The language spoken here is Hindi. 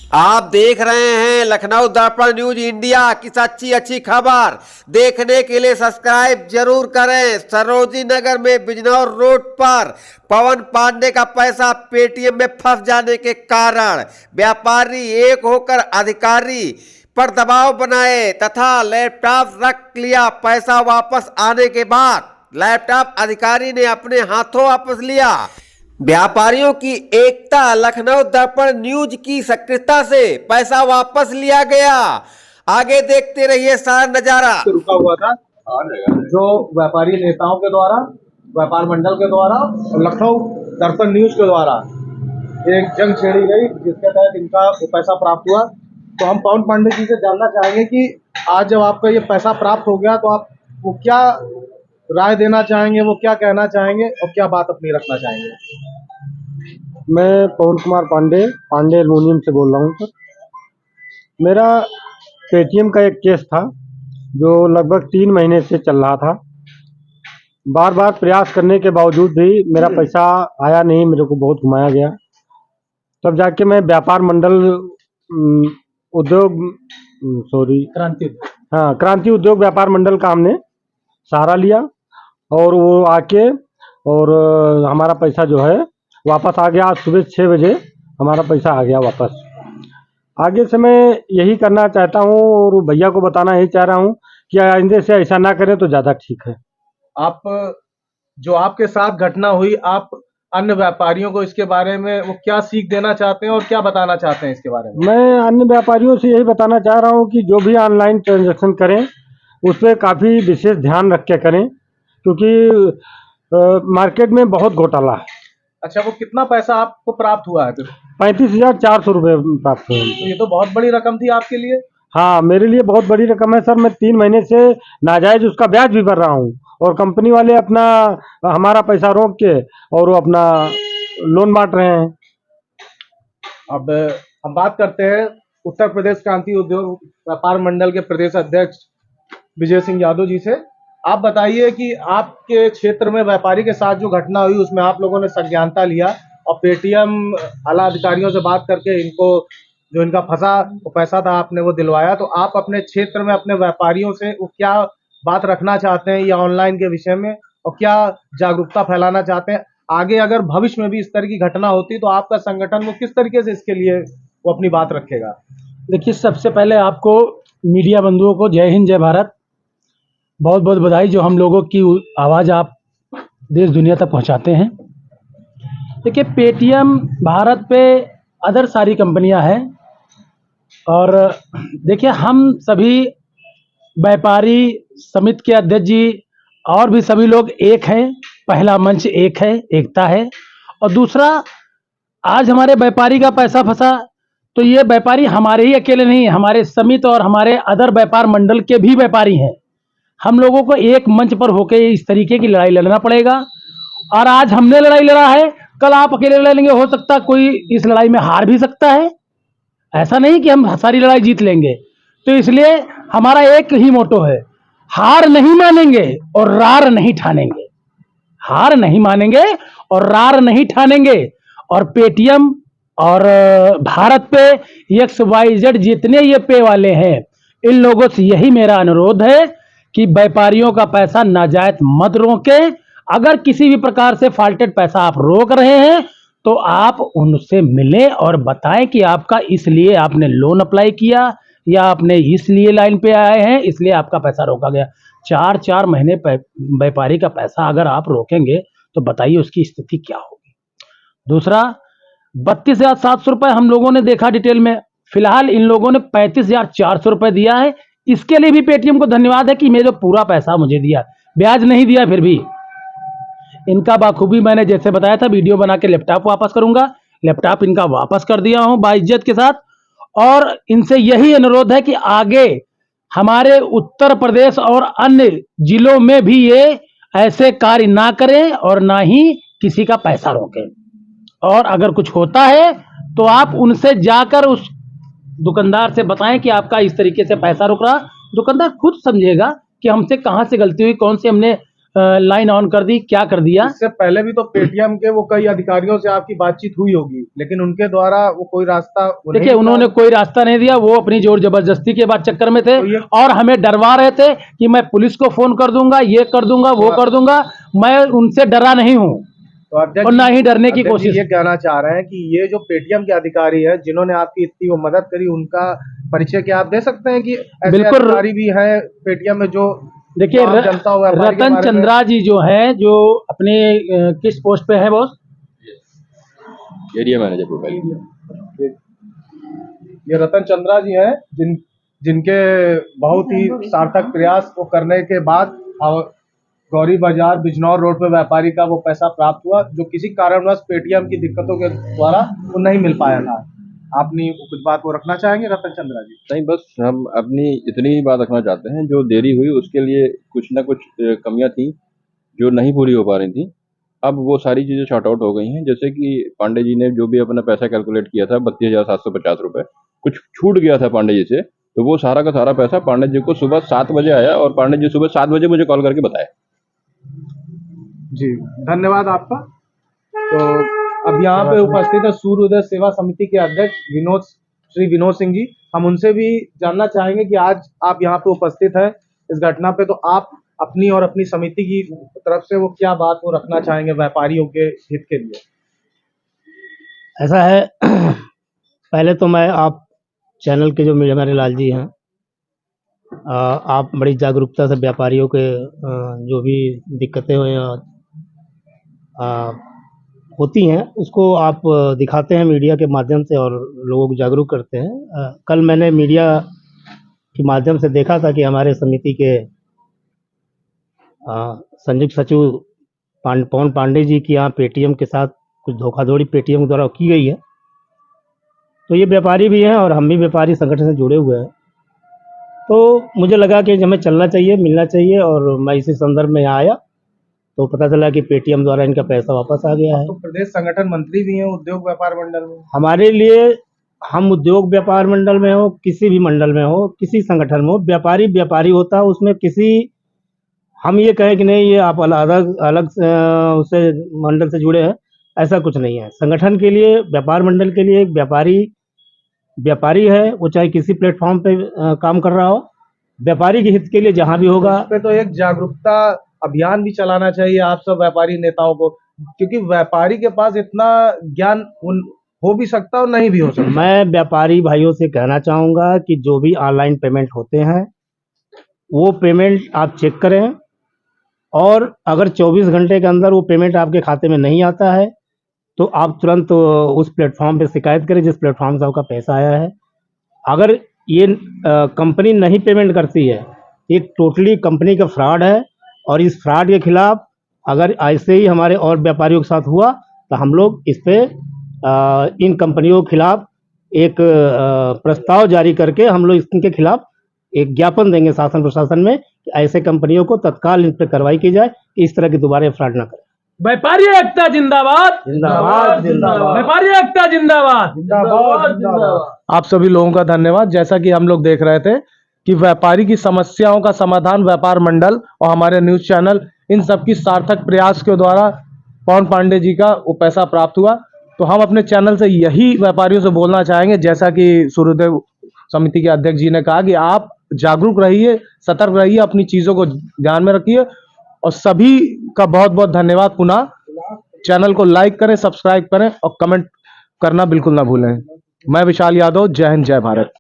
आप देख रहे हैं लखनऊ दर्पण न्यूज इंडिया की सच्ची अच्छी खबर। देखने के लिए सब्सक्राइब जरूर करें। सरोजनी नगर में बिजनौर रोड पर पवन पांडे का पैसा पेटीएम में फंस जाने के कारण व्यापारी एक होकर अधिकारी पर दबाव बनाए तथा लैपटॉप रख लिया। पैसा वापस आने के बाद लैपटॉप अधिकारी ने अपने हाथों वापस लिया। व्यापारियों की एकता, लखनऊ दर्पण न्यूज की सक्रियता से पैसा वापस लिया गया। आगे देखते रहिए सारा नजारा। रुका हुआ था जो व्यापारी नेताओं के द्वारा, व्यापार मंडल के द्वारा और लखनऊ दर्पण न्यूज के द्वारा एक जंग छेड़ी गई, जिसके तहत इनका वो पैसा प्राप्त हुआ। तो हम पवन पांडे जी से जानना चाहेंगे कि आज जब आपका ये पैसा प्राप्त हो गया तो आप वो क्या राय देना चाहेंगे, वो क्या कहना चाहेंगे और क्या बात अपनी रखना चाहेंगे। मैं पवन कुमार पांडे एल्युमिनियम से बोल रहा हूँ सर। मेरा पेटीएम का एक केस था जो लगभग 3 महीने से चल रहा था। बार बार प्रयास करने के बावजूद भी मेरा पैसा आया नहीं, मेरे को बहुत घुमाया गया। तब जाके मैं व्यापार मंडल क्रांति उद्योग व्यापार मंडल का हमने सहारा लिया और वो आके और हमारा पैसा जो है वापस आ गया। आज सुबह 6 बजे हमारा पैसा आ गया वापस। आगे से मैं यही करना चाहता हूँ और भैया को बताना यही चाह रहा हूँ कि आइंदे से ऐसा ना करें तो ज़्यादा ठीक है। आप जो आपके साथ घटना हुई, आप अन्य व्यापारियों को इसके बारे में वो क्या सीख देना चाहते हैं और क्या बताना चाहते हैं इसके बारे में। मैं अन्य व्यापारियों से यही बताना चाह रहा हूँ कि जो भी ऑनलाइन ट्रांजैक्शन करें उस पर काफ़ी विशेष ध्यान रख के करें, क्योंकि मार्केट में बहुत घोटाला है। अच्छा, वो कितना पैसा आपको प्राप्त हुआ है? 35,400 रुपये प्राप्त हुए। तो ये तो बहुत बड़ी रकम थी आपके लिए। हाँ, मेरे लिए बहुत बड़ी रकम है सर। मैं 3 महीने से नाजायज उसका ब्याज भी भर रहा हूँ और कंपनी वाले अपना हमारा पैसा रोक के और वो अपना लोन बांट रहे हैं। अब हम बात करते हैं उत्तर प्रदेश क्रांति उद्योग व्यापार मंडल के प्रदेश अध्यक्ष विजय सिंह यादव जी से। आप बताइए कि आपके क्षेत्र में व्यापारी के साथ जो घटना हुई उसमें आप लोगों ने संज्ञानता लिया और पेटीएम आला अधिकारियों से बात करके इनको जो इनका फंसा वो पैसा था आपने वो दिलवाया। तो आप अपने क्षेत्र में अपने व्यापारियों से वो क्या बात रखना चाहते हैं या ऑनलाइन के विषय में, और क्या जागरूकता फैलाना चाहते हैं आगे अगर भविष्य में भी इस तरह की घटना होती तो आपका संगठन वो किस तरीके से इसके लिए वो अपनी बात रखेगा। देखिए, सबसे पहले आपको मीडिया बंधुओं को जय हिंद जय भारत, बहुत बहुत बधाई जो हम लोगों की आवाज़ आप देश दुनिया तक पहुंचाते हैं। देखिए, पेटीएम भारत पे अदर सारी कंपनियां हैं और देखिए हम सभी व्यापारी समिति के अध्यक्ष जी और भी सभी लोग एक हैं। पहला मंच एक है, एकता है। और दूसरा, आज हमारे व्यापारी का पैसा फंसा तो ये व्यापारी हमारे ही अकेले नहीं, हमारे समिति और हमारे अदर व्यापार मंडल के भी व्यापारी हैं। हम लोगों को एक मंच पर होकर इस तरीके की लड़ाई लड़ना पड़ेगा। और आज हमने लड़ाई लड़ा है, कल आप अकेले लड़ लेंगे, हो सकता कोई इस लड़ाई में हार भी सकता है। ऐसा नहीं कि हम सारी लड़ाई जीत लेंगे। तो इसलिए हमारा एक ही मोटो है, हार नहीं मानेंगे और रार नहीं ठानेंगे। हार नहीं मानेंगे और रार नहीं ठानेंगे। और पेटीएम और भारत पे XYZ जितने ये पे वाले हैं, इन लोगों से यही मेरा अनुरोध है कि व्यापारियों का पैसा नाजायज मत रोकें। अगर किसी भी प्रकार से फाल्टेड पैसा आप रोक रहे हैं तो आप उनसे मिलें और बताएं कि आपका इसलिए आपने लोन अप्लाई किया या आपने इसलिए लाइन पे आए हैं, इसलिए आपका पैसा रोका गया। 4-4 महीने व्यापारी का पैसा अगर आप रोकेंगे तो बताइए उसकी स्थिति क्या होगी। दूसरा, 32,700 रुपये हम लोगों ने देखा डिटेल में। फिलहाल इन लोगों ने 35,400 रुपये दिया है। इसके लिए भी पेटीएम को धन्यवाद है कि मेरे पूरा पैसा मुझे दिया, ब्याज नहीं दिया। फिर भी इनका बाखूबी मैंने जैसे बताया था, वीडियो बना के लैपटॉप वापस करूंगा। लैपटॉप इनका वापस कर दिया हूं बाइज्जत के साथ। और इनसे यही अनुरोध है कि आगे हमारे उत्तर प्रदेश और अन्य जिलों में भी ये ऐसे कार्य ना करें और ना ही किसी का पैसा रोकें। और अगर कुछ होता है तो आप उनसे जाकर उस दुकानदार से बताएं कि आपका इस तरीके से पैसा रुक रहा। दुकानदार खुद समझेगा कि हमसे कहां से गलती हुई, कौन से हमने लाइन ऑन कर दी, क्या कर दिया। इससे पहले भी तो पेटीएम के वो कई अधिकारियों से आपकी बातचीत हुई होगी, लेकिन उनके द्वारा वो कोई रास्ता देखिए, उन्होंने कोई रास्ता नहीं दिया, वो अपनी जोर जबरदस्ती के बाद चक्कर में थे तो और हमें डरवा रहे थे कि मैं पुलिस को फोन कर दूंगा, ये कर दूंगा, वो कर दूंगा। मैं उनसे डरा नहीं हूं तो अध्यक्ष और ना ही डरने की अध्यक्ष जी कोशिश। ये कहना चाह रहे हैं कि ये जो पेटीएम के अधिकारी है जिन्होंने आपकी इतनी वो मदद करी, उनका परिचय क्या आप दे सकते हैं कि ऐसे बिल्कुल। अधिकारी भी हैं पेटीएम में जो देखिए, आम जनता हो, व्यापारी के रतन बारे में- चंद्रा जी जो है, जो अपने किस पोस्ट पे है बॉस? Area manager profile. ये रतन चंद्रा जी हैं जिनके बहुत ही सार्थक प्रयास को करने के बाद गौरी बाजार बिजनौर रोड पे व्यापारी का वो पैसा प्राप्त हुआ, जो किसी कारणवश पेटीएम की दिक्कतों के द्वारा वो नहीं मिल पाया था। आपने कुछ बात वो रखना चाहेंगे रतन चंद्रा जी? नहीं, बस हम अपनी इतनी ही बात रखना चाहते हैं, जो देरी हुई उसके लिए कुछ ना कुछ कमियां थी जो नहीं पूरी हो पा रही थी। अब वो सारी चीज़ें शॉर्ट आउट हो गई हैं। जैसे कि पांडे जी ने जो भी अपना पैसा कैलकुलेट किया था 32,750 रुपये, कुछ छूट गया था पांडे जी से, तो वो सारा का सारा पैसा पांडे जी को सुबह 7 बजे आया और पांडे जी सुबह 7 बजे मुझे कॉल करके बताया। जी, धन्यवाद आपका। तो अब यहाँ पे उपस्थित है सूर्योदय सेवा समिति के अध्यक्ष श्री विनोद सिंह जी। हम उनसे भी जानना चाहेंगे कि आज आप यहाँ पे उपस्थित हैं इस घटना पे, तो आप अपनी और अपनी समिति की तरफ से वो क्या बात वो रखना चाहेंगे व्यापारियों के हित के लिए? ऐसा है, पहले तो मैं आप चैनल के जो हमारे लाल जी हैं, आप बड़ी जागरूकता से व्यापारियों के जो भी दिक्कतें हुई होती हैं उसको आप दिखाते हैं मीडिया के माध्यम से और लोगों को जागरूक करते हैं। कल मैंने मीडिया के माध्यम से देखा था कि हमारे समिति के संयुक्त सचिव पवन पांडे जी की यहाँ पेटीएम के साथ कुछ धोखाधड़ी पेटीएम के द्वारा की गई है। तो ये व्यापारी भी हैं और हम भी व्यापारी संगठन से जुड़े हुए हैं, तो मुझे लगा कि हमें चलना चाहिए, मिलना चाहिए, और मैं इसी संदर्भ में यहाँ आया तो पता चला कि पेटीएम द्वारा इनका पैसा वापस आ गया है। तो प्रदेश संगठन मंत्री भी हैं उद्योग व्यापार मंडल में। हमारे लिए, हम उद्योग व्यापार मंडल में हो, किसी भी मंडल में हो, किसी संगठन में हो, व्यापारी व्यापारी होता है, उसमें किसी हम ये कहें कि नहीं ये आप अलग उससे मंडल से जुड़े हैं, ऐसा कुछ नहीं है। संगठन के लिए, व्यापार मंडल के लिए एक व्यापारी है, वो चाहे किसी प्लेटफॉर्म पे काम कर रहा हो, व्यापारी के हित के लिए जहां भी होगा। इस पे तो एक जागरूकता अभियान भी चलाना चाहिए आप सब व्यापारी नेताओं को, क्योंकि व्यापारी के पास इतना ज्ञान हो भी सकता और नहीं भी हो सकता। मैं व्यापारी भाइयों से कहना चाहूँगा कि जो भी ऑनलाइन पेमेंट होते हैं वो पेमेंट आप चेक करें, और अगर 24 घंटे के अंदर वो पेमेंट आपके खाते में नहीं आता है तो आप तुरंत उस प्लेटफॉर्म पे शिकायत करें जिस प्लेटफॉर्म से आपका पैसा आया है। अगर ये कंपनी नहीं पेमेंट करती है, ये टोटली कंपनी का फ्रॉड है, और इस फ्रॉड के खिलाफ अगर ऐसे ही हमारे और व्यापारियों के साथ हुआ तो हम लोग इस पे इन कंपनियों के खिलाफ एक प्रस्ताव जारी करके हम लोग इनके खिलाफ एक ज्ञापन देंगे शासन प्रशासन में कि ऐसे कंपनियों को तत्काल इन पर कार्रवाई की जाए, इस तरह की दोबारा फ्रॉड ना करें। व्यापारी एकता जिंदाबाद, जिंदाबाद जिंदाबाद। व्यापारी एकता जिंदाबाद, आप सभी लोगों का धन्यवाद। जैसा कि हम लोग देख रहे थे कि व्यापारी की समस्याओं का समाधान व्यापार मंडल और हमारे न्यूज चैनल, इन सबकी सार्थक प्रयास के द्वारा पवन पांडे जी का वो पैसा प्राप्त हुआ। तो हम अपने चैनल से यही व्यापारियों से बोलना चाहेंगे, जैसा कि सूर्योदय समिति के अध्यक्ष जी ने कहा, कि आप जागरूक रहिए, सतर्क रहिए, अपनी चीजों को ध्यान में रखिए, और सभी का बहुत बहुत धन्यवाद। पुनः चैनल को लाइक करें, सब्सक्राइब करें और कमेंट करना बिल्कुल ना भूलें। मैं विशाल यादव, जय हिंद, जय भारत।